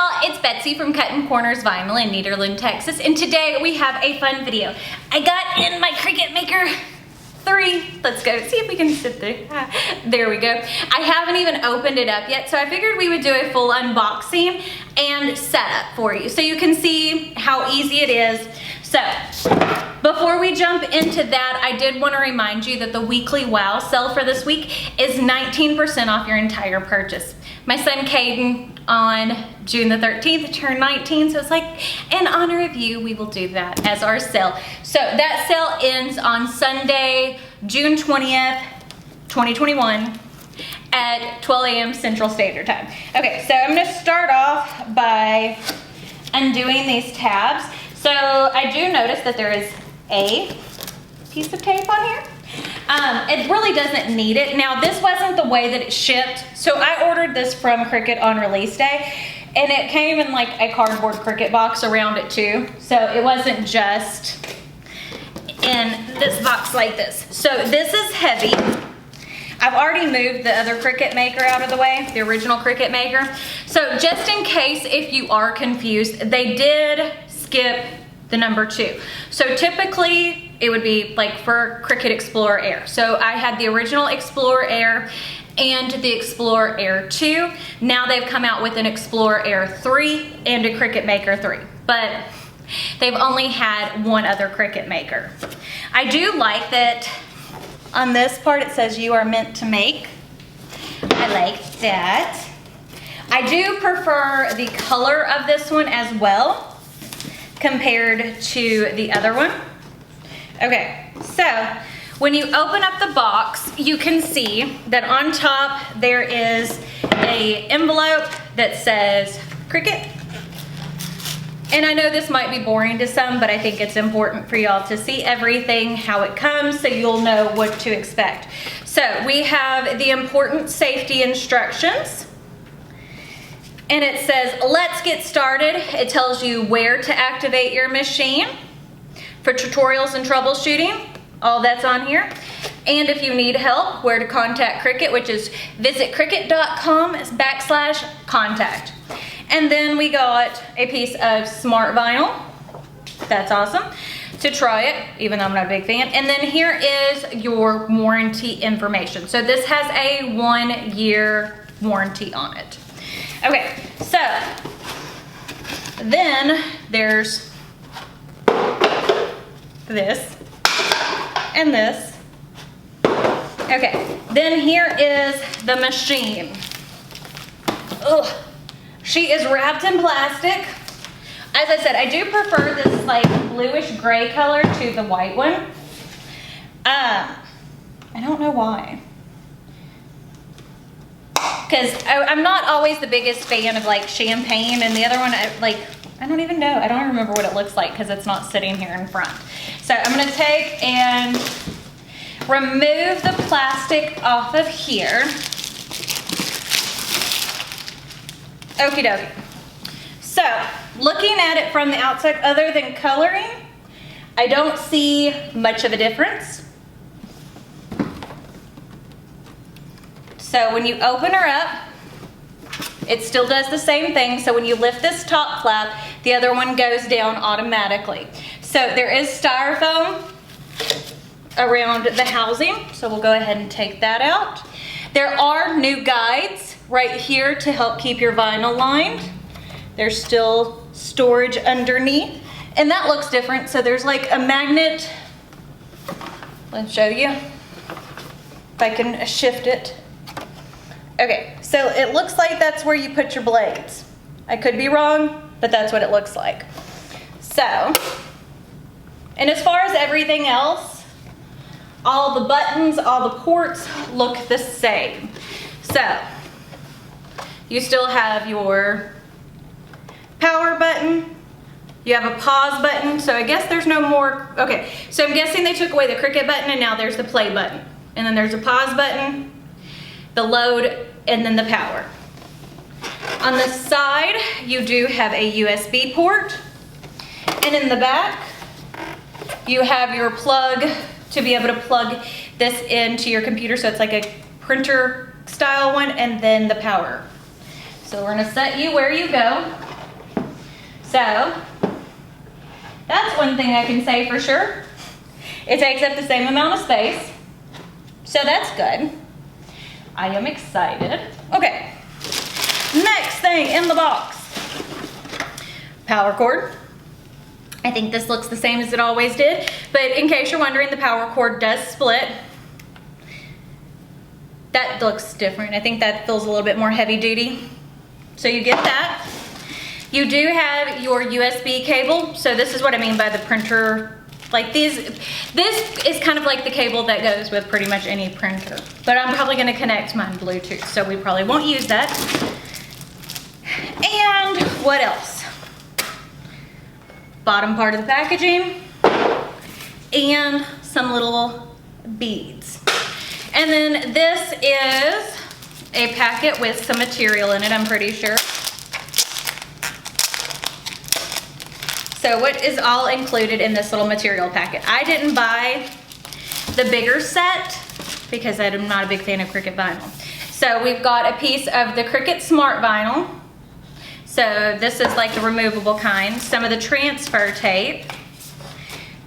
y'all, it's Betsy from Cuttin Corners Vinyl in Nederland, Texas, and today we have a fun video. I got in my Cricut Maker 3. Let's go see if we can sit there. There we go. I haven't even opened it up yet, so I figured we would do a full unboxing and setup for you so you can see how easy it is. So before we jump into that, I did want to remind you that the weekly WOW sale for this week is 19% off your entire purchase. My son Caden on June the 13th turned 19, so it's like, in honor of you, we will do that as our sale. So that sale ends on Sunday, June 20th, 2021 at 12 a.m. Central Standard Time. Okay, so I'm gonna start off by undoing these tabs. So I do notice that there is a piece of tape on here. It really doesn't need it. Now, this wasn't the way that it shipped. So I ordered this from Cricut on release day, and it came in like a cardboard Cricut box around it too. So it wasn't just in this box like this. So this is heavy. I've already moved the other Cricut Maker out of the way, the original Cricut Maker. So just in case if you are confused, they did skip the number 2. So typically it would be like for Cricut Explorer Air. So I had the original Explorer Air and the Explorer Air 2. Now they've come out with an Explorer Air 3 and a Cricut Maker 3. But they've only had one other Cricut Maker. I do like that on this part it says you are meant to make. I like that. I do prefer the color of this one as well compared to the other one. Okay, so when you open up the box, you can see that on top there is a envelope that says Cricut. And I know this might be boring to some, but I think it's important for y'all to see everything, how it comes, so you'll know what to expect. So we have the important safety instructions. And it says, let's get started. It tells you where to activate your machine for tutorials and troubleshooting. All that's on here. And if you need help, where to contact Cricut, which is visit cricut.com/contact. And then we got a piece of smart vinyl. That's awesome. To try it, even though I'm not a big fan. And then here is your warranty information. So this has a 1-year warranty on it. Okay, so then there's this and this. Okay, then here is the machine. Ugh, she is wrapped in plastic. As I said, I do prefer this like bluish gray color to the white one. I don't know why. Because I'm not always the biggest fan of like champagne, and the other one, I don't even know. I don't remember what it looks like because it's not sitting here in front. So I'm going to take and remove the plastic off of here. Okie dokie. So looking at it from the outside, other than coloring, I don't see much of a difference. So when you open her up, it still does the same thing. So when you lift this top flap, the other one goes down automatically. So there is styrofoam around the housing. So we'll go ahead and take that out. There are new guides right here to help keep your vinyl lined. There's still storage underneath. And that looks different. So there's like a magnet. Let's show you if I can shift it. Okay, so it looks like that's where you put your blades. I could be wrong, but that's what it looks like. So, and as far as everything else, all the buttons, all the ports look the same. So, you still have your power button, you have a pause button, so I guess there's no more, okay, so I'm guessing they took away the Cricut button and now there's the play button. And then there's a pause button, the load, and then the power. On the side, you do have a USB port. And in the back, you have your plug to be able to plug this into your computer. So it's like a printer style one, and then the power. So we're gonna set you where you go. So that's one thing I can say for sure. It takes up the same amount of space. So that's good. I am excited. Okay, next thing in the box. Power cord. I think this looks the same as it always did, but in case you're wondering, the power cord does split. That looks different. I think that feels a little bit more heavy duty. So you get that. You do have your USB cable. So this is what I mean by the printer. Like this is kind of like the cable that goes with pretty much any printer. But I'm probably gonna connect mine Bluetooth, so we probably won't use that. And what else? Bottom part of the packaging and some little beads. And then this is a packet with some material in it, I'm pretty sure. So what is all included in this little material packet? I didn't buy the bigger set because I'm not a big fan of Cricut vinyl. So we've got a piece of the Cricut Smart Vinyl. So this is like the removable kind. Some of the transfer tape.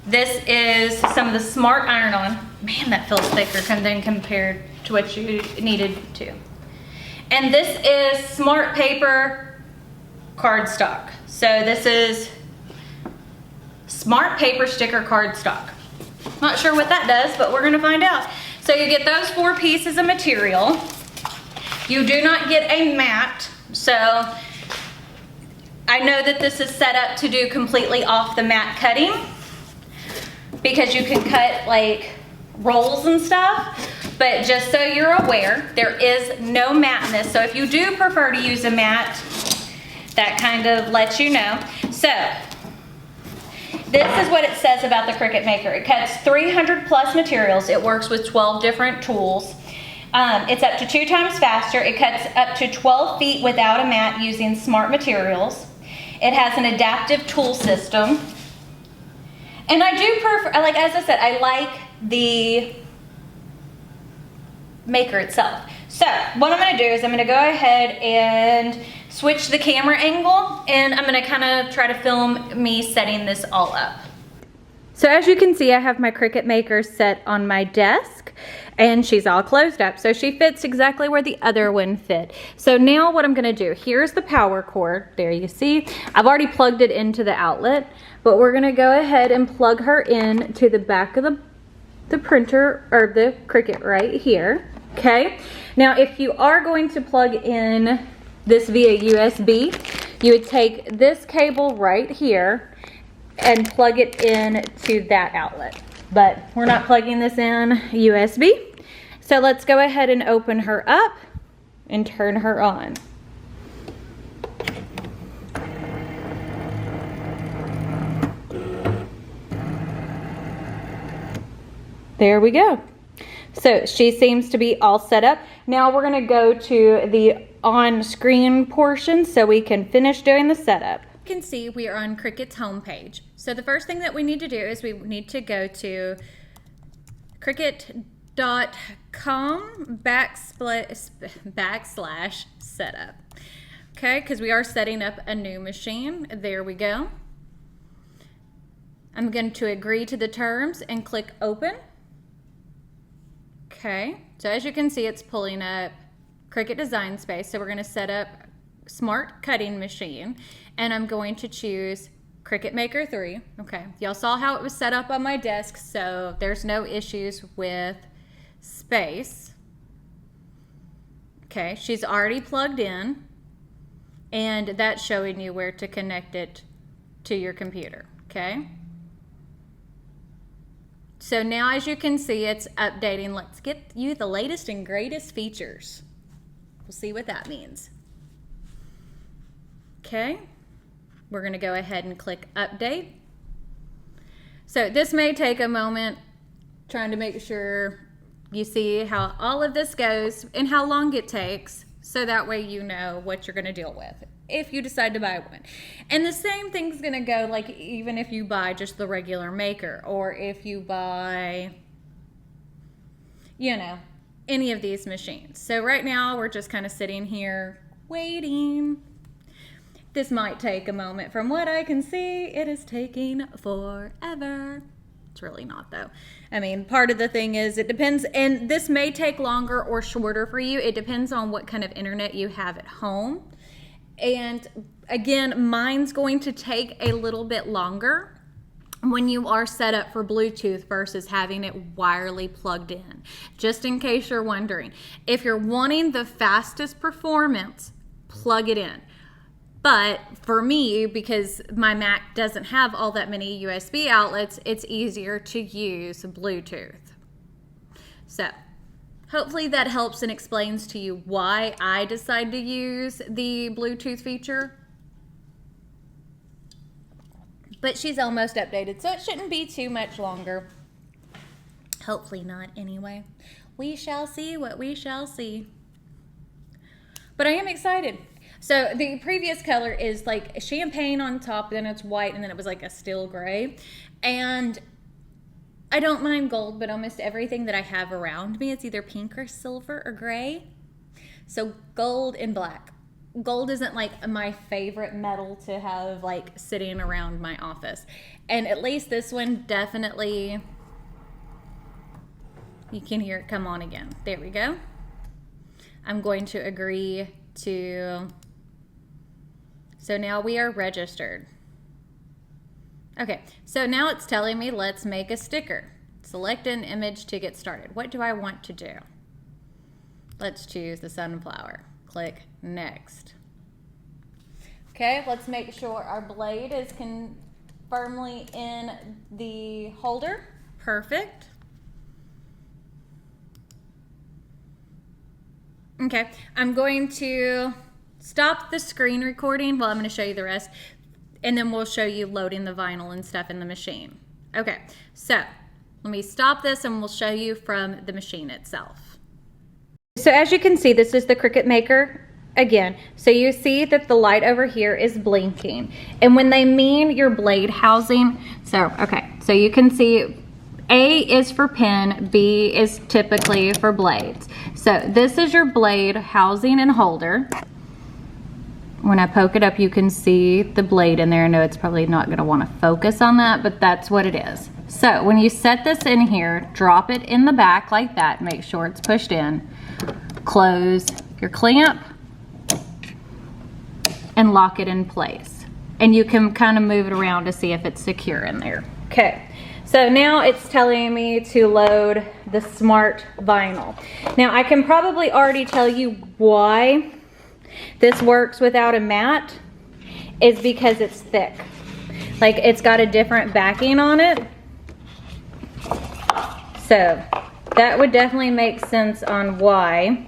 This is some of the Smart Iron-On. Man, that feels thicker than compared to what you needed to. And this is Smart Paper cardstock. So this is Smart Paper sticker cardstock. Not sure what that does, but we're gonna find out. So you get those 4 pieces of material. You do not get a mat. So I know that this is set up to do completely off the mat cutting because you can cut like rolls and stuff. But just so you're aware, there is no mat in this. So if you do prefer to use a mat, that kind of lets you know. So this is what it says about the Cricut Maker. It cuts 300 plus materials. It works with 12 different tools. It's up to 2 times faster. It cuts up to 12 feet without a mat using smart materials. It has an adaptive tool system. And I do prefer, like as I said, I like the Maker itself. So what I'm gonna do is I'm gonna go ahead and switch the camera angle, and I'm gonna kind of try to film me setting this all up. So as you can see, I have my Cricut Maker set on my desk, and she's all closed up. So she fits exactly where the other one fit. So now what I'm gonna do, here's the power cord. There you see, I've already plugged it into the outlet, but we're gonna go ahead and plug her in to the back of the printer, or the Cricut right here, okay? Now if you are going to plug in this via USB, you would take this cable right here and plug it in to that outlet. But we're not plugging this in USB. So let's go ahead and open her up and turn her on. There we go. So she seems to be all set up. Now we're gonna go to the on-screen portion so we can finish doing the setup. You can see we are on Cricut's homepage. So the first thing that we need to do is we need to go to cricut.com/setup. Okay, because we are setting up a new machine. There we go. I'm going to agree to the terms and click open. Okay, so as you can see, it's pulling up Cricut Design Space. So we're going to set up Smart Cutting Machine, and I'm going to choose Cricut Maker 3. Okay, y'all saw how it was set up on my desk, so there's no issues with space. Okay, she's already plugged in, and that's showing you where to connect it to your computer, okay? So now as you can see, it's updating. Let's get you the latest and greatest features. We'll see what that means. Okay, we're gonna go ahead and click update. So this may take a moment, trying to make sure you see how all of this goes and how long it takes, so that way you know what you're gonna deal with if you decide to buy one. And the same thing's gonna go like even if you buy just the regular Maker, or if you buy, you know, any of these machines. So right now we're just kind of sitting here waiting. This might take a moment. From what I can see, it is taking forever. It's really not though. I mean, part of the thing is it depends, and this may take longer or shorter for you. It depends on what kind of internet you have at home. And again, mine's going to take a little bit longer when you are set up for Bluetooth versus having it wirely plugged in. Just in case you're wondering. If you're wanting the fastest performance, plug it in. But for me, because my Mac doesn't have all that many USB outlets, it's easier to use Bluetooth. So hopefully that helps and explains to you why I decided to use the Bluetooth feature. But she's almost updated, so it shouldn't be too much longer. Hopefully not anyway. We shall see what we shall see. But I am excited. So the previous color is like champagne on top, then it's white, and then it was like a steel gray. And I don't mind gold, but almost everything that I have around me, it's either pink or silver or gray. So gold and black. Gold isn't like my favorite metal to have like sitting around my office. And at least this one definitely, you can hear it come on again. There we go. I'm going to agree to, so now we are registered. Okay, so now it's telling me let's make a sticker. Select an image to get started. What do I want to do? Let's choose the sunflower. Click next. Okay, let's make sure our blade is firmly in the holder. Perfect. Okay, I'm going to stop the screen recording. Well, I'm going to show you the rest, and then we'll show you loading the vinyl and stuff in the machine. Okay, so let me stop this and we'll show you from the machine itself. So as you can see, this is the Cricut Maker again. So you see that the light over here is blinking. And when they mean your blade housing, so you can see A is for pen, B is typically for blades. So this is your blade housing and holder. When I poke it up, you can see the blade in there. I know it's probably not going to want to focus on that, but that's what it is. So when you set this in here, drop it in the back like that. Make sure it's pushed in. Close your clamp and lock it in place. And you can kind of move it around to see if it's secure in there. Okay, so now it's telling me to load the Smart Vinyl. Now I can probably already tell you why this works without a mat is because it's thick. Like it's got a different backing on it. So that would definitely make sense on why.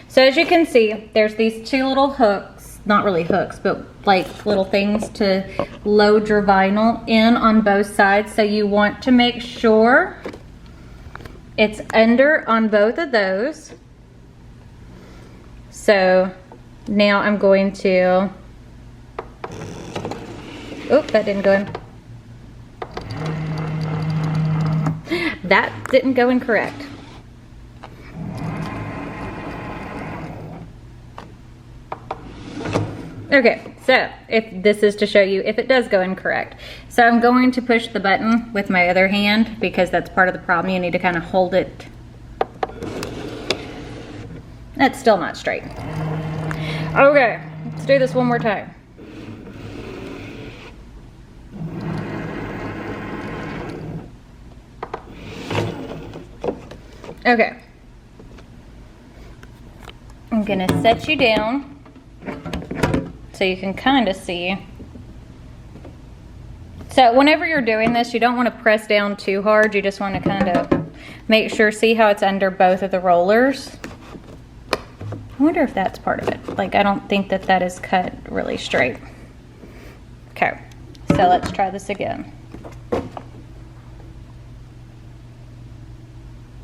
So as you can see, there's these two little hooks, not really hooks, but like little things to load your vinyl in on both sides. So you want to make sure it's under on both of those. So now I'm going to, oh, that didn't go in. That didn't go in correct. Okay, so if this is to show you if it does go incorrect. So I'm going to push the button with my other hand because that's part of the problem. You need to kind of hold it. That's still not straight. Okay, let's do this one more time. Okay. I'm gonna set you down so you can kind of see. So whenever you're doing this, you don't want to press down too hard. You just want to kind of make sure, see how it's under both of the rollers. I wonder if that's part of it. Like, I don't think that that is cut really straight. Okay, so let's try this again.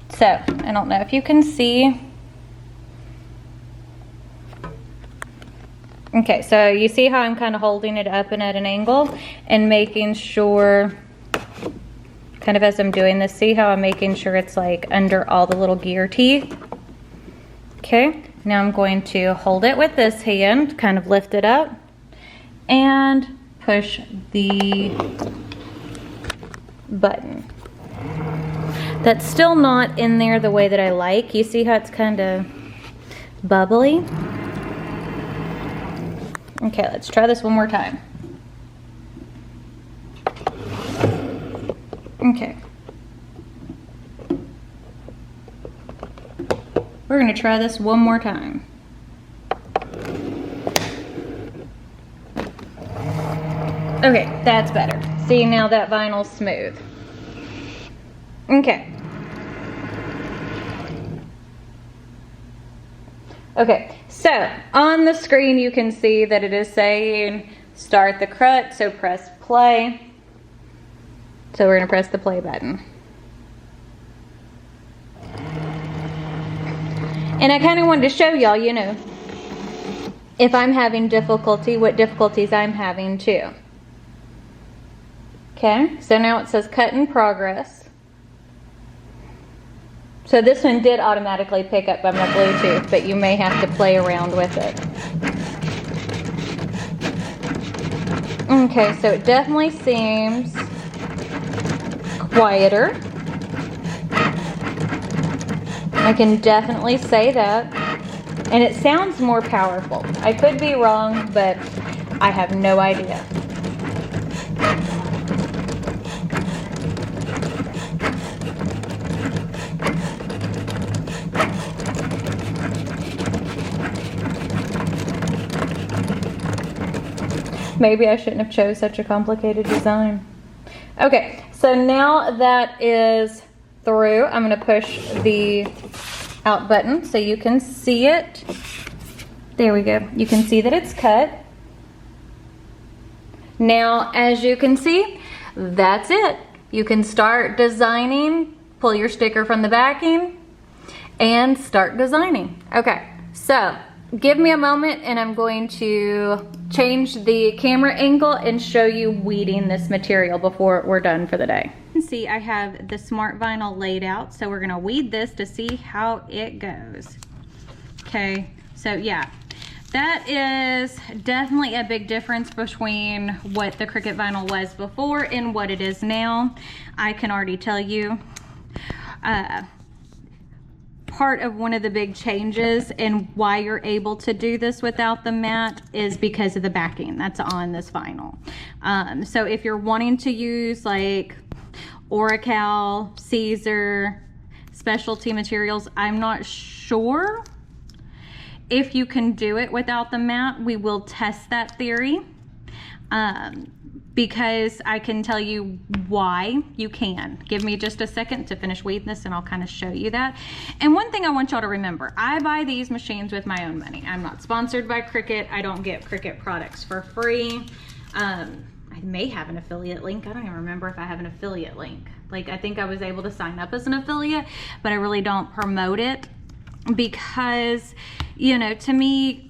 So, I don't know if you can see. Okay, so you see how I'm kind of holding it up and at an angle and making sure, kind of as I'm doing this, see how I'm making sure it's like under all the little gear teeth? Okay, now I'm going to hold it with this hand, kind of lift it up, and push the button. That's still not in there the way that I like. You see how it's kind of bubbly? Okay, let's try this one more time. Okay. We're gonna try this one more time. Okay, that's better. See, now that vinyl's smooth. Okay. Okay, so on the screen you can see that it is saying start the cut, so press play. So we're gonna press the play button. And I kind of wanted to show y'all, you know, if I'm having difficulty, what difficulties I'm having too. Okay, so now it says cut in progress. So this one did automatically pick up by my Bluetooth, but you may have to play around with it. Okay, so it definitely seems quieter. I can definitely say that. And it sounds more powerful. I could be wrong, but I have no idea. Maybe I shouldn't have chose such a complicated design. Okay, so now that is through, I'm going to push the out button so you can see it. There we go. You can see that it's cut. Now, as you can see, that's it. You can start designing, pull your sticker from the backing, and start designing. Okay, so give me a moment and I'm going to change the camera angle and show you weeding this material before we're done for the day. You can see I have the smart vinyl laid out, so we're gonna weed this to see how it goes. Okay, so yeah, that is definitely a big difference between what the Cricut vinyl was before and what it is now. I can already tell you. Part of one of the big changes and why you're able to do this without the mat is because of the backing that's on this vinyl. So if you're wanting to use like Oracal, Caesar, specialty materials, I'm not sure if you can do it without the mat. We will test that theory. Because I can tell you why you can. Give me just a second to finish weeding this and I'll kind of show you that. And one thing I want y'all to remember, I buy these machines with my own money. I'm not sponsored by Cricut. I don't get Cricut products for free. I may have an affiliate link. I don't even remember if I have an affiliate link. Like, I think I was able to sign up as an affiliate, but I really don't promote it because, you know, to me,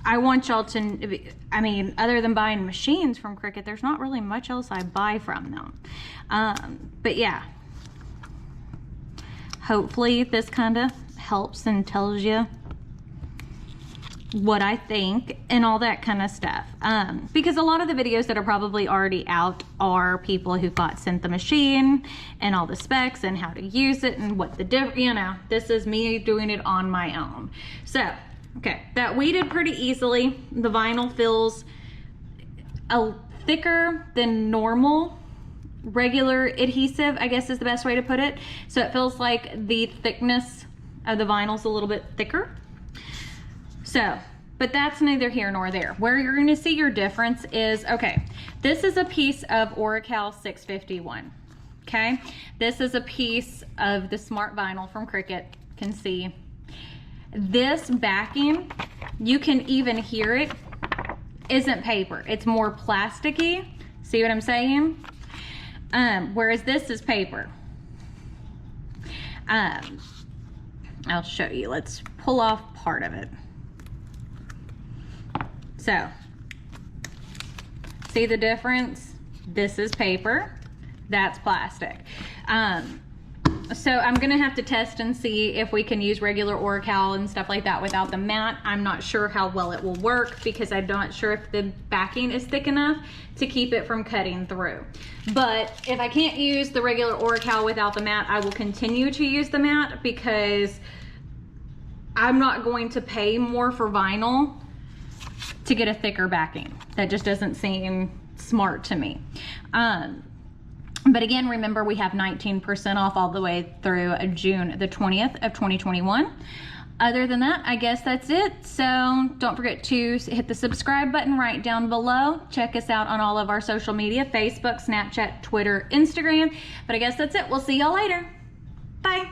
I want y'all to, I mean, other than buying machines from Cricut, there's not really much else I buy from them. But yeah, hopefully this kind of helps and tells you what I think and all that kind of stuff. Because a lot of the videos that are probably already out are people who sent the machine and all the specs and how to use it and what the you know, this is me doing it on my own. So, okay, that weeded pretty easily. The vinyl feels thicker than normal. Regular adhesive, I guess is the best way to put it. So it feels like the thickness of the vinyl's a little bit thicker. So, but that's neither here nor there. Where you're gonna see your difference is, okay, this is a piece of Oracal 651, okay? This is a piece of the smart vinyl from Cricut, you can see. This backing, you can even hear it, isn't paper. It's more plasticky. See what I'm saying? Whereas this is paper. I'll show you. Let's pull off part of it. So, see the difference? This is paper. That's plastic. So I'm gonna have to test and see if we can use regular Oracal and stuff like that without the mat. I'm not sure how well it will work because I'm not sure if the backing is thick enough to keep it from cutting through. But if I can't use the regular Oracal without the mat, I will continue to use the mat because I'm not going to pay more for vinyl to get a thicker backing. That just doesn't seem smart to me. But again, remember we have 19% off all the way through June the 20th of 2021. Other than that, I guess that's it. So don't forget to hit the subscribe button right down below. Check us out on all of our social media, Facebook, Snapchat, Twitter, Instagram. But I guess that's it. We'll see y'all later. Bye.